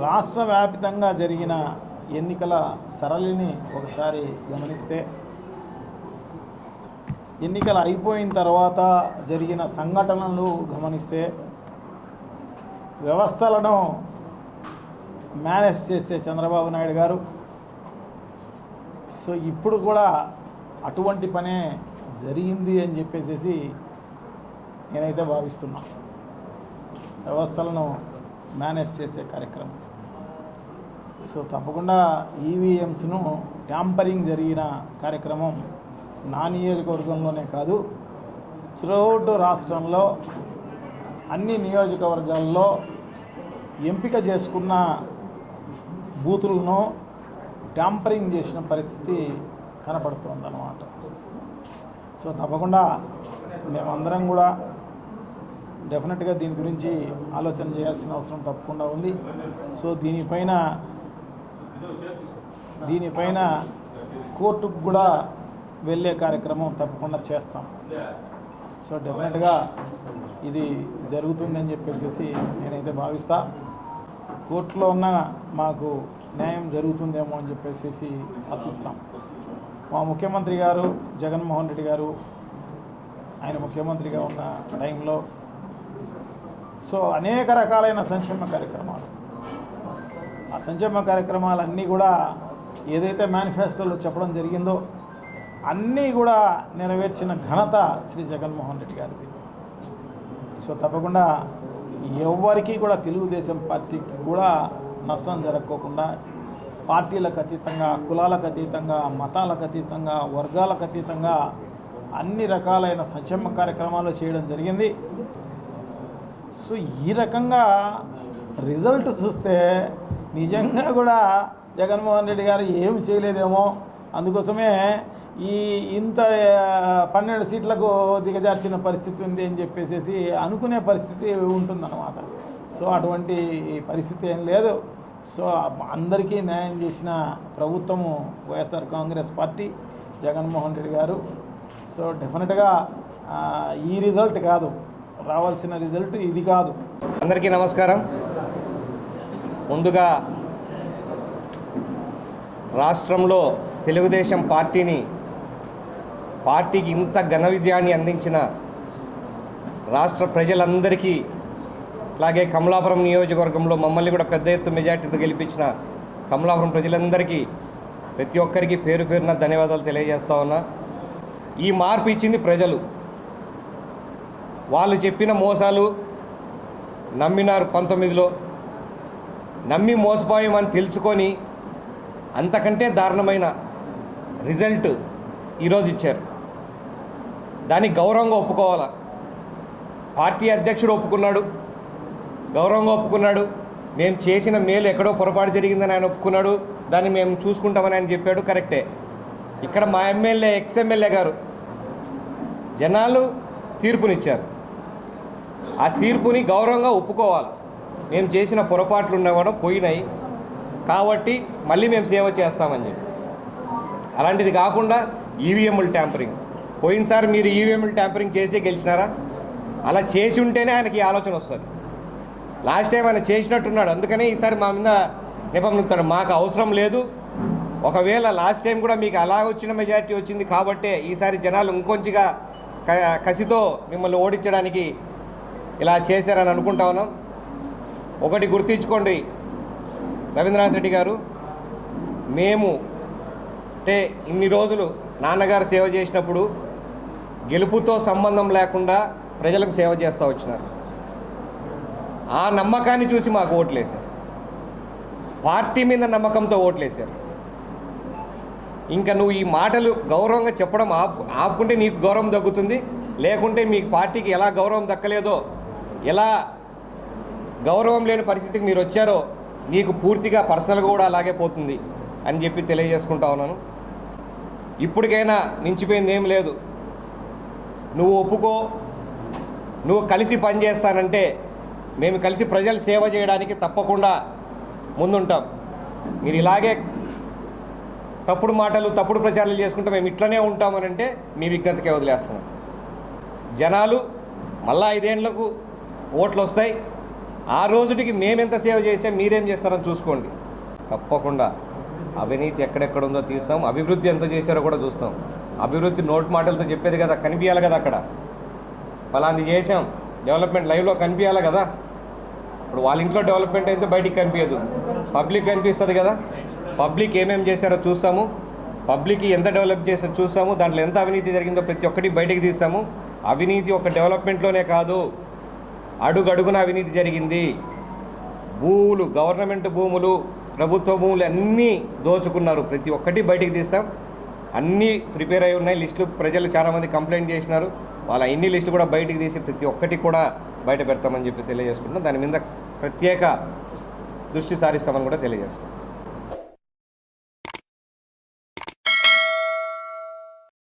రాష్ట్ర వ్యాప్తంగా జరిగిన ఎన్నికల సరళిని ఒకసారి గమనిస్తే, ఎన్నికలు అయిపోయిన తర్వాత జరిగిన సంఘటనలు గమనిస్తే, వ్యవస్థలను మేనేజ్ చేసే చంద్రబాబు నాయుడు గారు సో ఇప్పుడు కూడా అటువంటి పనే జరిగింది అని చెప్పేసి నేనైతే భావిస్తున్నా. వ్యవస్థలను మేనేజ్ చేసే కార్యక్రమం. సో తప్పకుండా ఈవీఎంస్ను ట్యాంపరింగ్ జరిగిన కార్యక్రమం నా నియోజకవర్గంలోనే కాదు, త్రూఅవుట్ రాష్ట్రంలో అన్ని నియోజకవర్గాల్లో ఎంపిక చేసుకున్న బూతులను ట్యాంపరింగ్ చేసిన పరిస్థితి కనపడుతుందన్నమాట. సో తప్పకుండా మేమందరం కూడా డెఫినెట్గా దీని గురించి ఆలోచన చేయాల్సిన అవసరం తప్పకుండా ఉంది. సో దీనిపైన కోర్టుకు కూడా వెళ్ళే కార్యక్రమం తప్పకుండా చేస్తాం. సో డెఫినెట్గా ఇది జరుగుతుందని చెప్పేసి నేనైతే భావిస్తా. కోర్టులో ఉన్న మాకు న్యాయం జరుగుతుందేమో అని చెప్పేసి ఆశిస్తాం. మా ముఖ్యమంత్రి గారు జగన్మోహన్ రెడ్డి గారు ఆయన ముఖ్యమంత్రిగా ఉన్న టైంలో సో అనేక రకాలైన సంక్షేమ కార్యక్రమాలు, ఆ సంక్షేమ కార్యక్రమాలన్నీ కూడా ఏదైతే మేనిఫెస్టోలో చెప్పడం జరిగిందో అన్నీ కూడా నెరవేర్చిన ఘనత శ్రీ జగన్మోహన్ రెడ్డి గారిది. సో తప్పకుండా ఎవరికి కూడా తెలుగుదేశం పార్టీకి కూడా నష్టం జరగకోకుండా పార్టీలకు అతీతంగా, కులాలకు అతీతంగా, మతాలకు అతీతంగా, వర్గాలకు అతీతంగా అన్ని రకాలైన సంక్షేమ కార్యక్రమాలు చేయడం జరిగింది. సో ఈ రకంగా రిజల్ట్ చూస్తే నిజంగా కూడా జగన్మోహన్ రెడ్డి గారు ఏమి చేయలేదేమో, అందుకోసమే ఇంత 12 సీట్లకు దిగజార్చిన పరిస్థితి ఉంది అని చెప్పేసి అనుకునే పరిస్థితి ఉంటుందన్నమాట. సో అటువంటి పరిస్థితి ఏం లేదు. సో అందరికీ న్యాయం చేసిన ప్రభుత్వము వైఎస్ఆర్ కాంగ్రెస్ పార్టీ, జగన్మోహన్ రెడ్డి గారు. సో డెఫినెట్గా ఈ రిజల్ట్ కాదు, రావాల్సిన రిజల్ట్ ఇది కాదు. అందరికీ నమస్కారం. ముందుగా రాష్ట్రంలో తెలుగుదేశం పార్టీకి ఇంత ఘన విజయాన్ని అందించిన రాష్ట్ర ప్రజలందరికీ, అలాగే కమలాపురం నియోజకవర్గంలో మమ్మల్ని కూడా పెద్ద ఎత్తు మెజార్టీతో గెలిపించిన కమలాపురం ప్రజలందరికీ ప్రతి ఒక్కరికి పేరు పేరున ధన్యవాదాలు తెలియజేస్తా ఉన్నా. ఈ మార్పు ఇచ్చింది ప్రజలు. వాళ్ళు చెప్పిన మోసాలు నమ్మినారు. 19లో నమ్మి మోసపోయామని తెలుసుకొని అంతకంటే దారుణమైన రిజల్ట్ ఈరోజు ఇచ్చారు. దానికి గౌరవంగా ఒప్పుకోవాలా. పార్టీ అధ్యక్షుడు ఒప్పుకున్నాడు, గౌరవంగా ఒప్పుకున్నాడు. మేము చేసిన మేలు ఎక్కడో పొరపాటు జరిగిందని ఆయన ఒప్పుకున్నాడు. దాన్ని మేము చూసుకుంటామని ఆయన చెప్పాడు. కరెక్టే. ఇక్కడ మా ఎమ్మెల్యే, ఎక్స్ఎమ్మెల్యే గారు జనాలు తీర్పునిచ్చారు. ఆ తీర్పుని గౌరవంగా ఒప్పుకోవాలి. మేము చేసిన పొరపాట్లు ఉన్నవాడు పోయినాయి కాబట్టి మళ్ళీ మేము సేవ చేస్తామని చెప్పి, అలాంటిది కాకుండా ఈవీఎంలు ట్యాంపరింగ్. పోయినసారి మీరు ఈవీఎంలు ట్యాంపరింగ్ చేసి గెలిచినారా? అలా చేసి ఉంటేనే ఆయనకి ఆలోచన వస్తుంది. లాస్ట్ టైం ఆయన చేసినట్టున్నాడు, అందుకనే ఈసారి మా మీద నిపంతాడు. మాకు అవసరం లేదు. ఒకవేళ లాస్ట్ టైం కూడా మీకు అలా వచ్చిన మెజారిటీ వచ్చింది కాబట్టే ఈసారి జనాలు ఇంకొంచెంగా కసితో మిమ్మల్ని ఓడించడానికి ఇలా చేశారని అనుకుంటా ఉన్నాం. ఒకటి గుర్తించుకోండి రవీంద్రనాథ్ రెడ్డి గారు, మేము అంటే ఇన్ని రోజులు నాన్నగారు సేవ చేసినప్పుడు గెలుపుతో సంబంధం లేకుండా ప్రజలకు సేవ చేస్తూ వచ్చినారు. ఆ నమ్మకాన్ని చూసి మాకు ఓట్లేశారు. పార్టీ మీద నమ్మకంతో ఓట్లేశారు. ఇంకా నువ్వు ఈ మాటలు గౌరవంగా చెప్పడం ఆపుకుంటే నీకు గౌరవం దక్కుతుంది. లేకుంటే మీ పార్టీకి ఎలా గౌరవం దక్కలేదో, ఎలా గౌరవం లేని పరిస్థితికి మీరు వచ్చారో నీకు పూర్తిగా పర్సనల్గా కూడా అలాగే పోతుంది అని చెప్పి తెలియజేసుకుంటా ఉన్నాను. ఇప్పటికైనా మించిపోయింది ఏం లేదు. నువ్వు ఒప్పుకో, నువ్వు కలిసి పనిచేస్తానంటే మేము కలిసి ప్రజలు సేవ చేయడానికి తప్పకుండా ముందుంటాం. మీరు ఇలాగే తప్పుడు మాటలు, తప్పుడు ప్రచారాలు చేసుకుంటే మేము ఇట్లనే ఉంటామనంటే మీ విజ్ఞతకే వదిలేస్తున్నాం. జనాలు మళ్ళా 5 ఏళ్లకు ఓట్లు వస్తాయి. ఆ రోజుటికి మేమెంత సేవ చేసాం, మీరేం చేస్తారని చూసుకోండి. తప్పకుండా అవినీతి ఎక్కడెక్కడ ఉందో తీస్తాం, అభివృద్ధి ఎంత చేశారో కూడా చూస్తాం. అభివృద్ధి నోటి మాటలతో చెప్పేది కదా, కనిపించాలి కదా. అక్కడ ఫలాంది చేసాం, డెవలప్మెంట్ లైవ్లో కనిపించాలి కదా. ఇప్పుడు వాళ్ళ ఇంట్లో డెవలప్మెంట్ అయితే బయటికి కనిపించదు, పబ్లిక్ కనిపిస్తుంది కదా. పబ్లిక్ ఏమేమి చేశారో చూస్తాము, పబ్లిక్ ఎంత డెవలప్ చేశారో చూస్తాము, దాంట్లో ఎంత అవినీతి జరిగిందో ప్రతి ఒక్కటి బయటికి తీస్తాము. అవినీతి ఒక డెవలప్మెంట్లోనే కాదు, అడుగడుగున అవినీతి జరిగింది. భూములు, గవర్నమెంట్ భూములు, ప్రభుత్వ భూములు అన్నీ దోచుకున్నారు, ప్రతి ఒక్కటి బయటికి తీస్తాం. అన్నీ ప్రిపేర్ అయి ఉన్నాయి లిస్టులు. ప్రజలు చాలామంది కంప్లైంట్ చేసినారు, వాళ్ళ ఇన్ని లిస్టు కూడా బయటికి తీసి ప్రతి ఒక్కటి కూడా బయట పెడతామని చెప్పి తెలియజేసుకుంటున్నాం. దాని మీద ప్రత్యేక దృష్టి సారిస్తామని కూడా తెలియజేస్తున్నాం.